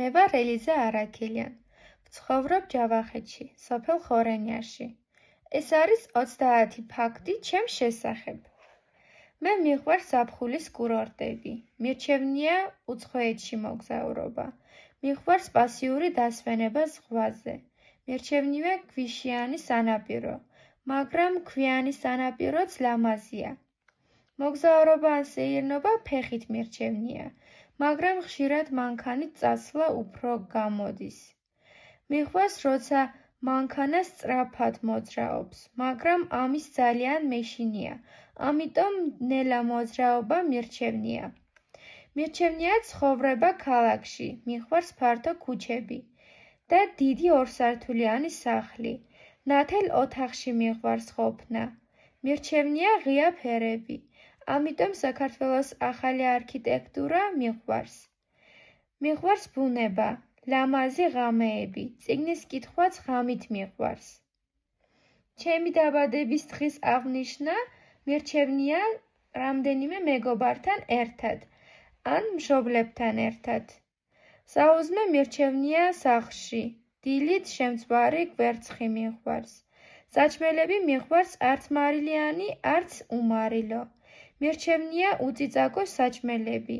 მე ვარ ელიზა არაქელյան. ვცხოვრობ ჯავახეთში, სოფელ ხორენიაში. ეს არის 30 ფაქტი ჩემს შესახებ. მე მიყვარს ზაფხულის კურორტები. მირჩევნია უცხოეთში მოგზაურობა. მიყვარს პასიური დასვენება ზღვაზე. მირჩევნია ქვიშიანი სანაპირო, მაგრამ ქვიანი სანაპიროც ლამაზია. მოგზაურობა ან სეირნობა ფეხით მირჩევნია, მაგრამ ხშირად მანქანით წასვლა უფრო გამოდის. მიყვარს, როცა მანქანა სწრაფად მოძრაობს, მაგრამ ამის ძალიან მეშინია, ამიტომ ნელა მოძრაობა მირჩევნია. მირჩევნია ცხოვრება ქალაქში, მიყვარს ფართო ქუჩები და დიდი ორსართულიანი სახლი. ნათელ ოთახში მიყვარს ყოფნა. მირჩევნია ღია ფერები. ამიტომ საქართველოს ახალი არქიტექტურა მიყვარს. მიყვარს ბუნება, ლამაზი ღამეები, წიგნის კითხვაც ღამით მიყვარს. ჩემი დაბადების დღის აღნიშვნა მირჩევნია რამდენიმე მეგობართან ერთად ან მშობლებთან ერთად. საუზმე მირჩევნია სახლში, დილით შემწვარი კვერცხი მიყვარს. საჭმელები მიყვარს არც მარილიანი, არც უმარილო. მირჩევნია უწიწაკო საჭმელები.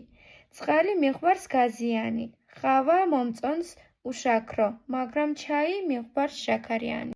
წყალი მიყვარს გაზიანი. ყავა მომწონს უშაქრო, მაგრამ ჩაი მიყვარს შაქარიანი.